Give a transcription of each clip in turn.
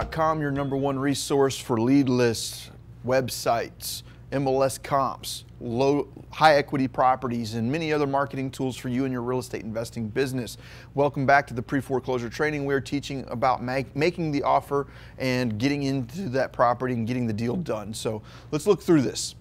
Foreclosure.com, your #1 resource for lead lists, websites, MLS comps, high equity properties, and many other marketing tools for you and your real estate investing business. Welcome back to the pre-foreclosure training. We're teaching about making the offer and getting into that property and getting the deal done. So let's look through this.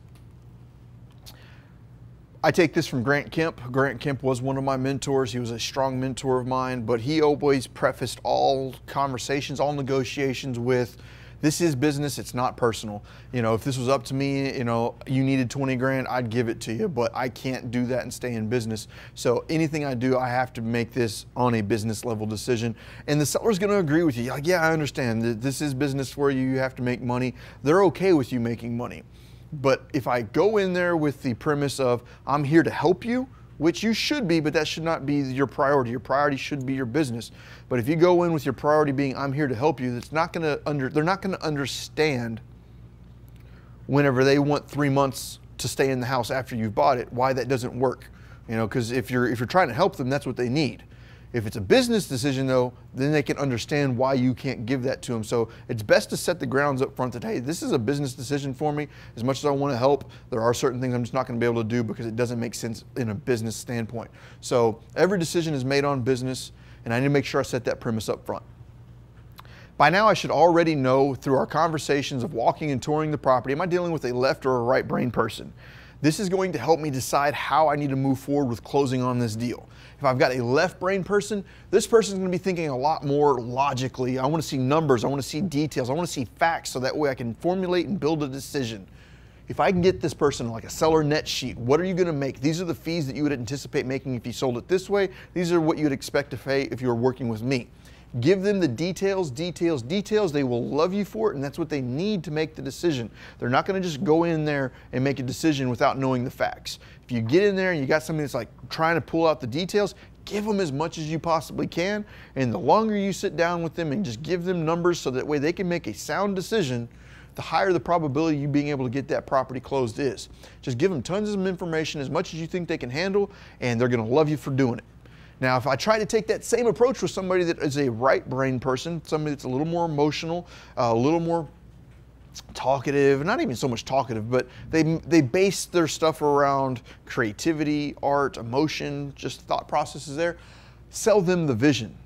I take this from Grant Kemp. Grant Kemp was one of my mentors. He was a strong mentor of mine, but he always prefaced all conversations, all negotiations with, this is business, it's not personal. You know, if this was up to me, you know, you needed 20 grand, I'd give it to you, but I can't do that and stay in business. So anything I do, I have to make this on a business level decision. And the seller's gonna agree with you. Like, yeah, I understand that this is business for you, you have to make money. They're okay with you making money. But if I go in there with the premise of, I'm here to help you, which you should be, but that should not be your priority. Your priority should be your business. But if you go in with your priority being, I'm here to help you, they're not gonna understand whenever they want 3 months to stay in the house after you've bought it, why that doesn't work. You know, because if you're trying to help them, that's what they need. If it's a business decision though, then they can understand why you can't give that to them. So it's best to set the grounds up front that, hey, this is a business decision for me. As much as I want to help, there are certain things I'm just not going to be able to do because it doesn't make sense in a business standpoint. So every decision is made on business, and I need to make sure I set that premise up front. By now, I should already know through our conversations of walking and touring the property, am I dealing with a left or a right brain person? This is going to help me decide how I need to move forward with closing on this deal. If I've got a left brain person, this person is going to be thinking a lot more logically. I want to see numbers, I want to see details, I want to see facts so that way I can formulate and build a decision. If I can get this person like a seller net sheet, what are you going to make? These are the fees that you would anticipate making if you sold it this way. These are what you would expect to pay if you were working with me. Give them the details, details, details. They will love you for it, and that's what they need to make the decision. They're not going to just go in there and make a decision without knowing the facts. If you get in there and you got somebody that's like trying to pull out the details, give them as much as you possibly can. And the longer you sit down with them and just give them numbers so that way they can make a sound decision, the higher the probability you being able to get that property closed is. Just give them tons of information, as much as you think they can handle, and they're going to love you for doing it. Now, if I try to take that same approach with somebody that is a right brain person, somebody that's a little more emotional, a little more talkative, not even so much talkative, but they base their stuff around creativity, art, emotion, just thought processes there, sell them the vision.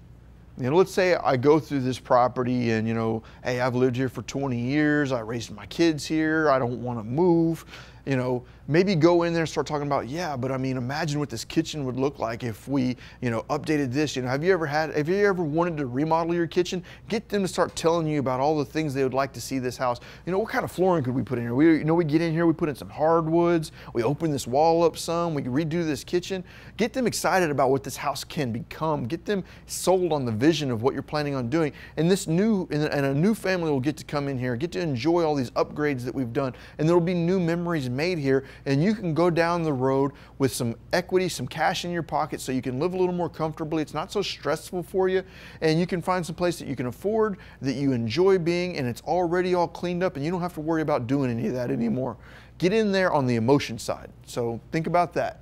You know, let's say I go through this property and, you know, hey, I've lived here for 20 years, I raised my kids here, I don't want to move. You know, maybe go in there and start talking about, yeah, but I mean, imagine what this kitchen would look like if we, you know, updated this. You know, have you ever wanted to remodel your kitchen? Get them to start telling you about all the things they would like to see this house. You know, what kind of flooring could we put in here? We get in here, we put in some hardwoods, we open this wall up some, we redo this kitchen. Get them excited about what this house can become. Get them sold on the vision of what you're planning on doing. And a new family will get to come in here, get to enjoy all these upgrades that we've done, and there will be new memories made here, and you can go down the road with some equity, some cash in your pocket so you can live a little more comfortably. It's not so stressful for you, and you can find some place that you can afford, that you enjoy being, and it's already all cleaned up, and you don't have to worry about doing any of that anymore. Get in there on the emotion side. So think about that.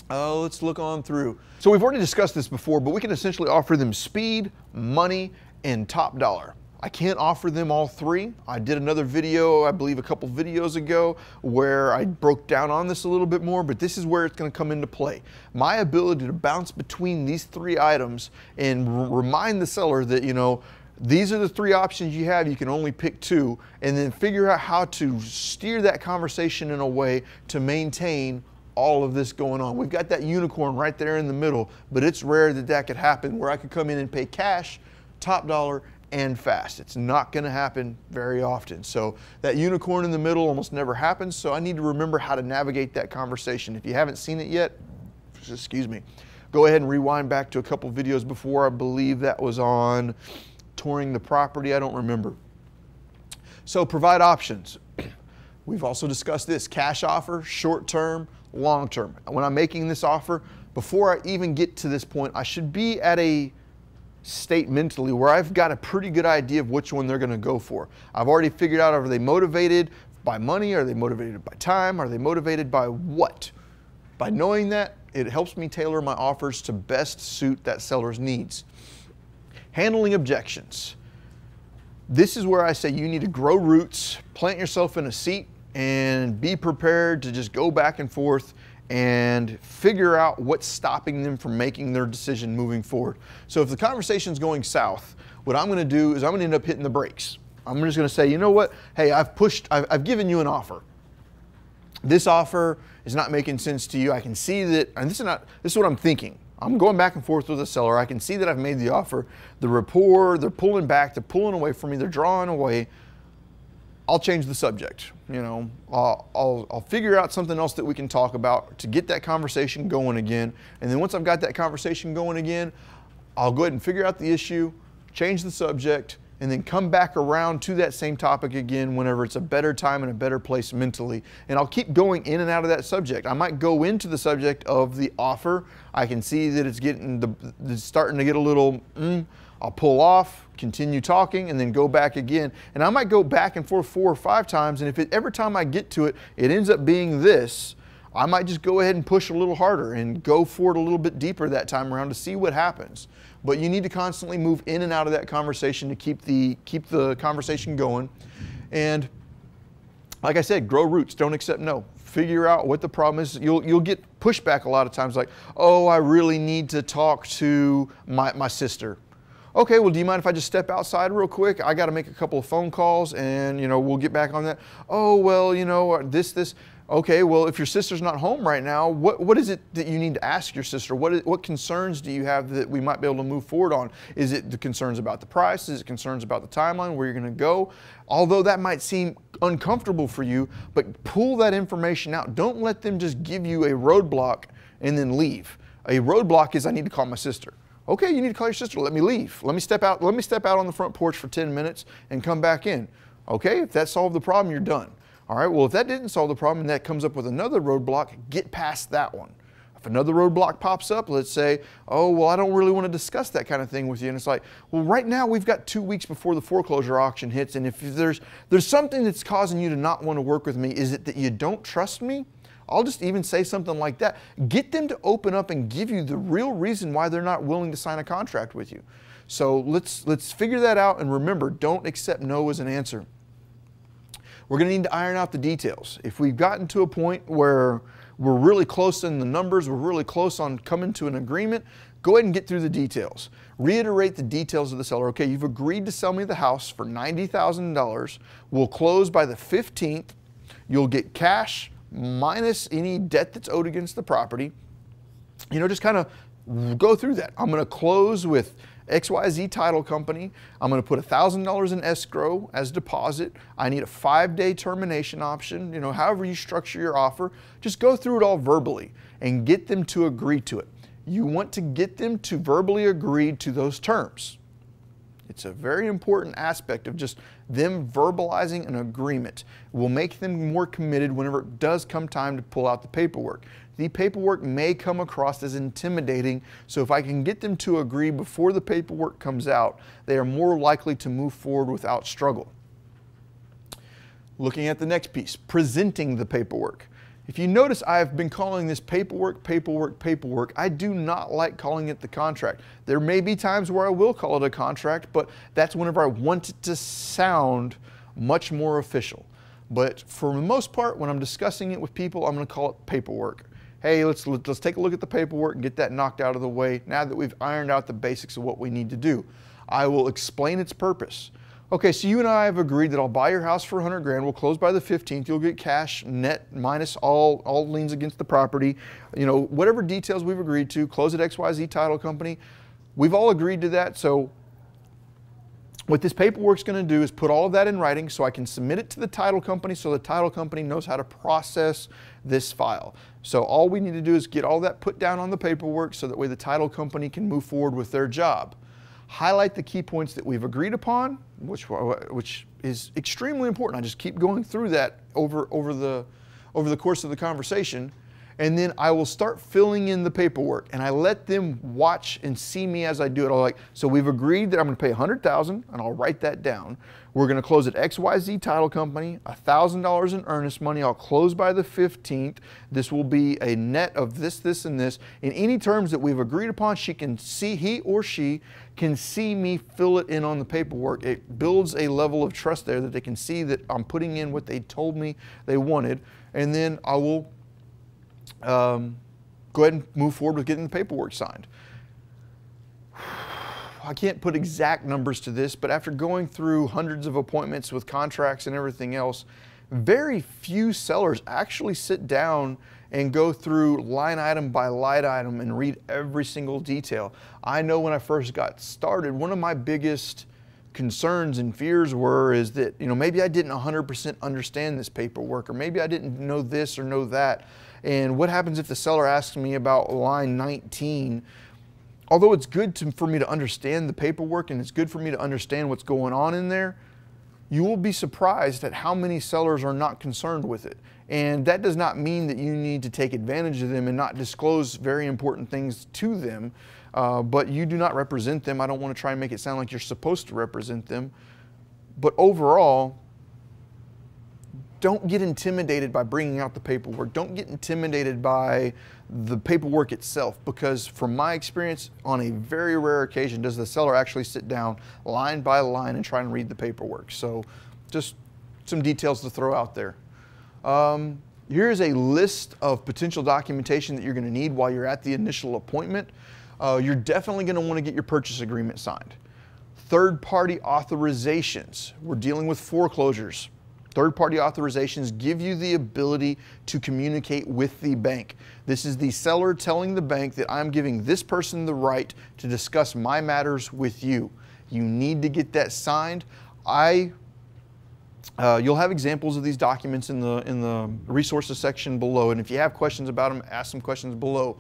Let's look on through. So we've already discussed this before, but we can essentially offer them speed, money, and top dollar. I can't offer them all three. I did another video, I believe a couple videos ago, where I broke down on this a little bit more, but this is where it's going to come into play. My ability to bounce between these three items and remind the seller that, you know, these are the three options you have, you can only pick two, and then figure out how to steer that conversation in a way to maintain all of this going on. We've got that unicorn right there in the middle, but it's rare that that could happen where I could come in and pay cash, top dollar, and fast. It's not going to happen very often. So that unicorn in the middle almost never happens. So I need to remember how to navigate that conversation. If you haven't seen it yet, excuse me, go ahead and rewind back to a couple videos before. I believe that was on touring the property. I don't remember. So provide options. We've also discussed this: cash offer, short term, long term. When I'm making this offer, before I even get to this point, I should be at a state mentally where I've got a pretty good idea of which one they're going to go for. I've already figured out, are they motivated by money? Are they motivated by time? Are they motivated by what? By knowing that, it helps me tailor my offers to best suit that seller's needs. Handling objections. This is where I say you need to grow roots, plant yourself in a seat, and be prepared to just go back and forth and figure out what's stopping them from making their decision moving forward. So if the conversation's going south, what I'm gonna do is I'm gonna end up hitting the brakes. I'm just gonna say, you know what? Hey, I've given you an offer. This offer is not making sense to you. I can see that, and this is what I'm thinking. I'm going back and forth with the seller. I can see that I've made the offer. The rapport, they're pulling back, they're pulling away from me, they're drawing away. I'll change the subject. You know, I'll figure out something else that we can talk about to get that conversation going again. And then once I've got that conversation going again, I'll go ahead and figure out the issue, change the subject, and then come back around to that same topic again whenever it's a better time and a better place mentally. And I'll keep going in and out of that subject. I might go into the subject of the offer. I can see that it's starting to get a little, I'll pull off, continue talking, and then go back again. And I might go back and forth 4 or 5 times, and if every time I get to it, it ends up being this, I might just go ahead and push a little harder and go for it a little bit deeper that time around to see what happens. But you need to constantly move in and out of that conversation to keep the conversation going. And like I said, grow roots, don't accept no. Figure out what the problem is. You'll get pushback a lot of times like, oh, I really need to talk to my sister. Okay, well, do you mind if I just step outside real quick? I got to make a couple of phone calls and, you know, we'll get back on that. Oh, well, you know, this. Okay, well, if your sister's not home right now, what is it that you need to ask your sister? What concerns do you have that we might be able to move forward on? Is it the concerns about the price? Is it concerns about the timeline, where you're going to go? Although that might seem uncomfortable for you, but pull that information out. Don't let them just give you a roadblock and then leave. A roadblock is I need to call my sister. Okay, you need to call your sister. Let me leave. Let me step out on the front porch for 10 minutes and come back in. Okay, if that solved the problem, you're done. All right, well, if that didn't solve the problem and that comes up with another roadblock, get past that one. If another roadblock pops up, let's say, oh, well, I don't really want to discuss that kind of thing with you. And it's like, well, right now we've got 2 weeks before the foreclosure auction hits. And if there's something that's causing you to not want to work with me, is it that you don't trust me? I'll just even say something like that. Get them to open up and give you the real reason why they're not willing to sign a contract with you. So let's figure that out, and remember, don't accept no as an answer. We're going to need to iron out the details. If we've gotten to a point where we're really close in the numbers, we're really close on coming to an agreement, go ahead and get through the details. Reiterate the details of the seller. Okay, you've agreed to sell me the house for $90,000. We'll close by the 15th. You'll get cash minus any debt that's owed against the property. You know, just kind of go through that. I'm going to close with XYZ title company. I'm going to put $1,000 in escrow as deposit. I need a 5-day termination option. You know, however you structure your offer, just go through it all verbally and get them to agree to it. You want to get them to verbally agree to those terms. It's a very important aspect of just them verbalizing an agreement. It will make them more committed whenever it does come time to pull out the paperwork. The paperwork may come across as intimidating, so if I can get them to agree before the paperwork comes out, they are more likely to move forward without struggle. Looking at the next piece, presenting the paperwork. If you notice, I've been calling this paperwork. I do not like calling it the contract. There may be times where I will call it a contract, but that's whenever I want it to sound much more official. But for the most part, when I'm discussing it with people, I'm going to call it paperwork. Hey, let's take a look at the paperwork and get that knocked out of the way now that we've ironed out the basics of what we need to do. I will explain its purpose. Okay, so you and I have agreed that I'll buy your house for $100 grand. We'll close by the 15th. You'll get cash net minus all liens against the property. You know, whatever details we've agreed to, close at XYZ title company. We've all agreed to that. So what this paperwork's going to do is put all of that in writing so I can submit it to the title company so the title company knows how to process this file. So all we need to do is get all that put down on the paperwork so that way the title company can move forward with their job. Highlight the key points that we've agreed upon, which is extremely important. I just keep going through that over the course of the conversation. And then I will start filling in the paperwork, and I let them watch and see me as I do it. I'll like, so we've agreed that I'm going to pay $100,000, and I'll write that down. We're going to close at XYZ Title Company, $1,000 in earnest money. I'll close by the 15th. This will be a net of this, this, and this. In any terms that we've agreed upon, she can see, he or she can see me fill it in on the paperwork. It builds a level of trust there that they can see that I'm putting in what they told me they wanted, and then I will go ahead and move forward with getting the paperwork signed. I can't put exact numbers to this, but after going through hundreds of appointments with contracts and everything else, very few sellers actually sit down and go through line item by line item and read every single detail. I know when I first got started, one of my biggest concerns and fears is that, maybe I didn't 100% understand this paperwork, or maybe I didn't know this or know that. And what happens if the seller asks me about line 19? Although it's good for me to understand the paperwork and it's good for me to understand what's going on in there, you will be surprised at how many sellers are not concerned with it. And that does not mean that you need to take advantage of them and not disclose very important things to them, but you do not represent them. I don't want to try and make it sound like you're supposed to represent them. But overall, don't get intimidated by bringing out the paperwork. Don't get intimidated by the paperwork itself, because from my experience, on a very rare occasion does the seller actually sit down line by line and try and read the paperwork. So just some details to throw out there. Here's a list of potential documentation that you're going to need while you're at the initial appointment. You're definitely going to want to get your purchase agreement signed. Third-party authorizations. We're dealing with foreclosures. Third-party authorizations give you the ability to communicate with the bank. This is the seller telling the bank that I'm giving this person the right to discuss my matters with you. You need to get that signed. You'll have examples of these documents in the resources section below, and if you have questions about them, ask some questions below.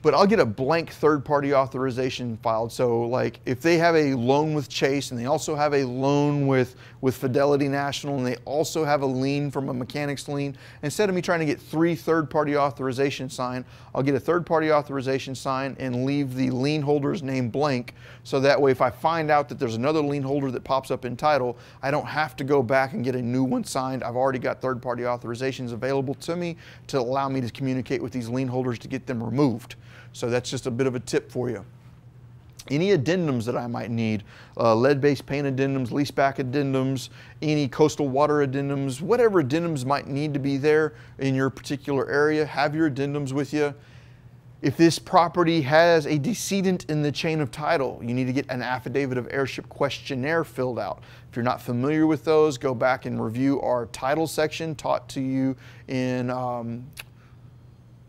But I'll get a blank third-party authorization filed. So like if they have a loan with Chase and they also have a loan with Fidelity National and they also have a lien from a mechanics lien, instead of me trying to get 3 third-party authorizations signed, I'll get a third-party authorization signed and leave the lien holder's name blank. So that way if I find out that there's another lien holder that pops up in title, I don't have to go back and get a new one signed. I've already got third-party authorizations available to me to allow me to communicate with these lien holders to get them removed. So that's just a bit of a tip for you. Any addendums that I might need, lead-based paint addendums, leaseback addendums, any coastal water addendums, whatever addendums might need to be there in your particular area, have your addendums with you. If this property has a decedent in the chain of title, you need to get an affidavit of heirship questionnaire filled out. If you're not familiar with those, go back and review our title section taught to you in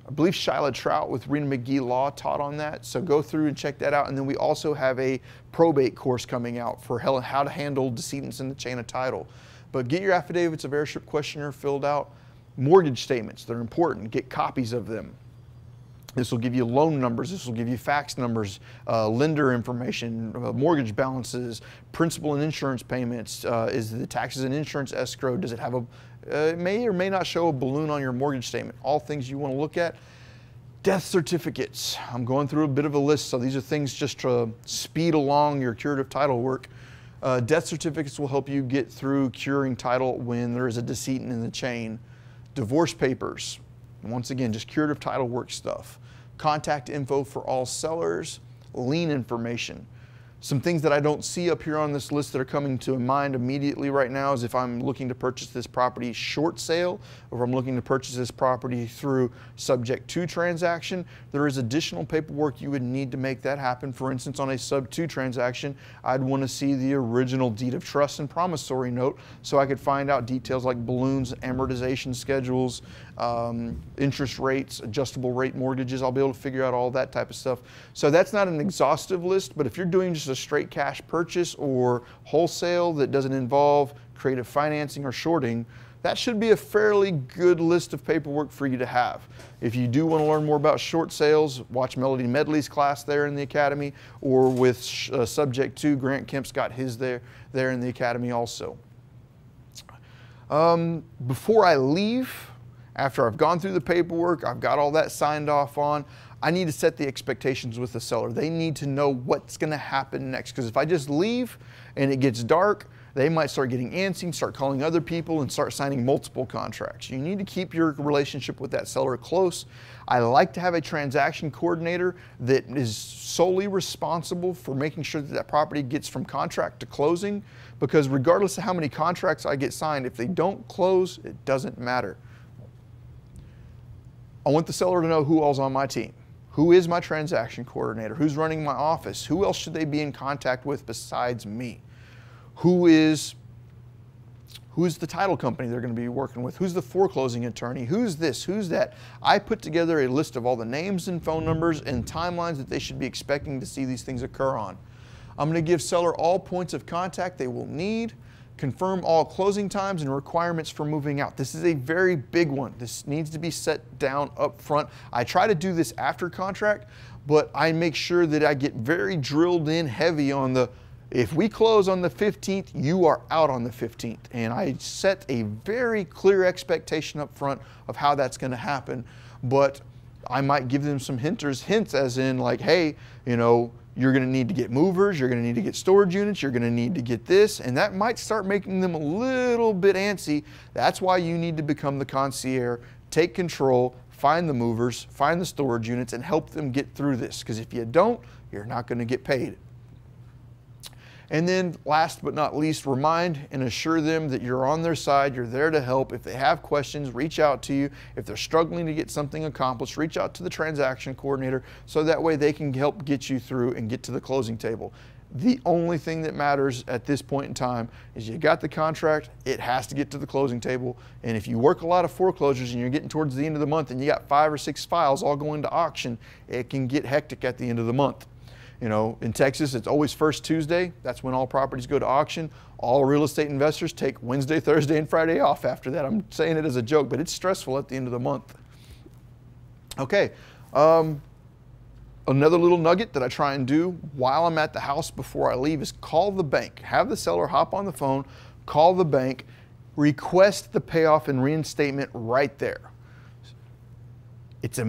I believe Shyla Trout with Rena McGee Law taught on that. So go through and check that out. And then we also have a probate course coming out for how to handle decedents in the chain of title. But get your affidavits of heirship questionnaire filled out. Mortgage statements, they're important. Get copies of them. This will give you loan numbers. This will give you fax numbers, lender information, mortgage balances, principal and insurance payments. Is the taxes and insurance escrow? Does it have it may or may not show a balloon on your mortgage statement? All things you want to look at. Death certificates. I'm going through a bit of a list, so these are things just to speed along your curative title work. Death certificates will help you get through curing title when there is a decedent in the chain. Divorce papers. Once again, just curative title work stuff. Contact info for all sellers, lien information. Some things that I don't see up here on this list that are coming to mind immediately right now is if I'm looking to purchase this property short sale, or if I'm looking to purchase this property through subject to transaction, there is additional paperwork you would need to make that happen. For instance, on a sub 2 transaction, I'd want to see the original deed of trust and promissory note so I could find out details like balloons, amortization schedules, interest rates, adjustable rate mortgages. I'll be able to figure out all that type of stuff. So that's not an exhaustive list, but if you're doing just a straight cash purchase or wholesale that doesn't involve creative financing or shorting, that should be a fairly good list of paperwork for you to have. If you do want to learn more about short sales, watch Melody Medley's class there in the Academy, or with Subject 2, Grant Kemp's got his there in the Academy also. Before I leave, After I've gone through the paperwork, I've got all that signed off on, I need to set the expectations with the seller. They need to know what's going to happen next. Because if I just leave and it gets dark, they might start getting antsy, start calling other people, and start signing multiple contracts. You need to keep your relationship with that seller close. I like to have a transaction coordinator that is solely responsible for making sure that that property gets from contract to closing, because regardless of how many contracts I get signed, if they don't close, it doesn't matter. I want the seller to know who all's on my team. Who is my transaction coordinator? Who's running my office? Who else should they be in contact with besides me? Who's the title company they're going to be working with? Who's the foreclosing attorney? Who's this? Who's that? I put together a list of all the names and phone numbers and timelines that they should be expecting to see these things occur on. I'm going to give seller all points of contact they will need, confirm all closing times and requirements for moving out. This is a very big one. This needs to be set down up front. I try to do this after contract, but I make sure that I get very drilled in heavy on the, if we close on the 15th, you are out on the 15th. And I set a very clear expectation up front of how that's going to happen. But I might give them some hints as in like, hey, you know, you're going to need to get movers, you're going to need to get storage units, you're going to need to get this, and that might start making them a little bit antsy. That's why you need to become the concierge, take control, find the movers, find the storage units, and help them get through this. Because if you don't, you're not going to get paid. And then last but not least, remind and assure them that you're on their side, you're there to help. If they have questions, reach out to you. If they're struggling to get something accomplished, reach out to the transaction coordinator so that way they can help get you through and get to the closing table. The only thing that matters at this point in time is you got the contract, it has to get to the closing table. And if you work a lot of foreclosures and you're getting towards the end of the month and you got 5 or 6 files all going to auction, it can get hectic at the end of the month. You know, in Texas, it's always first Tuesday. That's when all properties go to auction. All real estate investors take Wednesday, Thursday, and Friday off after that. I'm saying it as a joke, but it's stressful at the end of the month. Okay, another little nugget that I try and do while I'm at the house before I leave is call the bank. Have the seller hop on the phone, call the bank, request the payoff and reinstatement right there. It's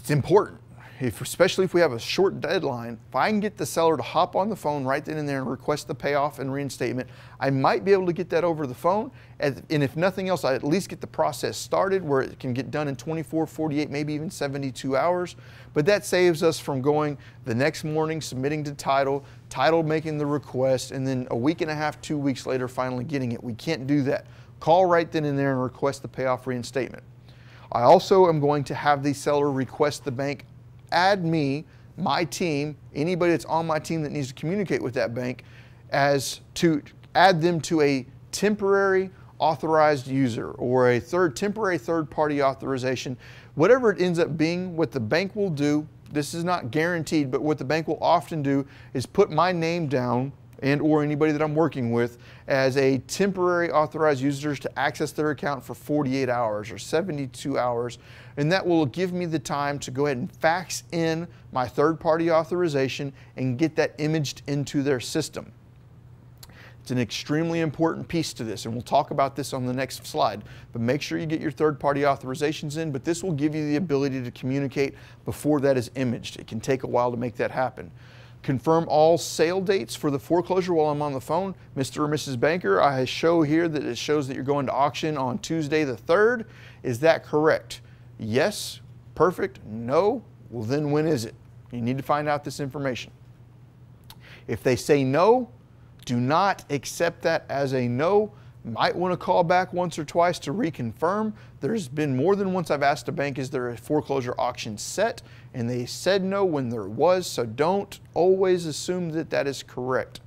important. Especially if we have a short deadline, if I can get the seller to hop on the phone right then and there and request the payoff and reinstatement, I might be able to get that over the phone. And if nothing else, I at least get the process started where it can get done in 24, 48, maybe even 72 hours. But that saves us from going the next morning, submitting to title making the request, and then a week and a half, 2 weeks later, finally getting it. We can't do that. Call right then and there and request the payoff reinstatement. I also am going to have the seller request the bank add me, my team, anybody that's on my team that needs to communicate with that bank, as to add them to a temporary authorized user or a temporary third-party authorization. Whatever it ends up being, what the bank will do, this is not guaranteed, but what the bank will often do is put my name down and or anybody that I'm working with as a temporary authorized user to access their account for 48 hours or 72 hours. And that will give me the time to go ahead and fax in my third-party authorization and get that imaged into their system. It's an extremely important piece to this, and we'll talk about this on the next slide. But make sure you get your third-party authorizations in, but this will give you the ability to communicate before that is imaged. It can take a while to make that happen. Confirm all sale dates for the foreclosure while I'm on the phone. Mr. or Mrs. Banker, I show here that it shows that you're going to auction on Tuesday the 3rd. Is that correct? Yes. Perfect. No. Well, then when is it? You need to find out this information. If they say no, do not accept that as a no. Might want to call back once or twice to reconfirm. There's been more than once I've asked a bank, is there a foreclosure auction set? And they said no when there was, so don't always assume that that is correct.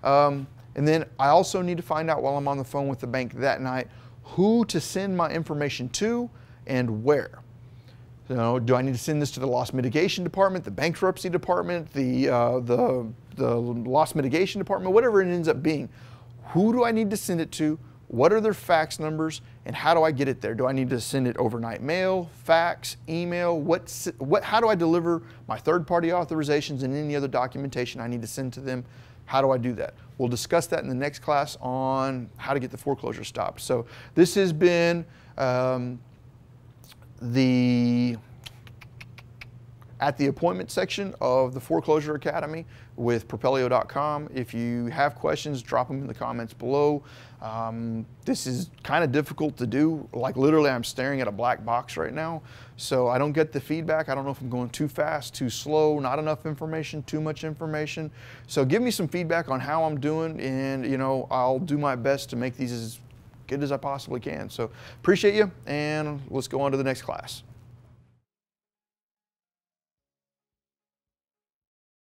And then I also need to find out while I'm on the phone with the bank that night who to send my information to and where. So do I need to send this to the loss mitigation department, the bankruptcy department, the loss mitigation department, whatever it ends up being? Who do I need to send it to? What are their fax numbers, and how do I get it there? Do I need to send it overnight mail, fax, email? How do I deliver my third-party authorizations and any other documentation I need to send to them? How do I do that? We'll discuss that in the next class on how to get the foreclosure stopped. So this has been the appointment section of the Foreclosure Academy with Propelio.com. If you have questions, drop them in the comments below. This is kind of difficult to do. Like literally I'm staring at a black box right now, so I don't get the feedback. I don't know if I'm going too fast, too slow, not enough information, too much information. So give me some feedback on how I'm doing, and you know, I'll do my best to make these as good as I possibly can. So appreciate you, and let's go on to the next class.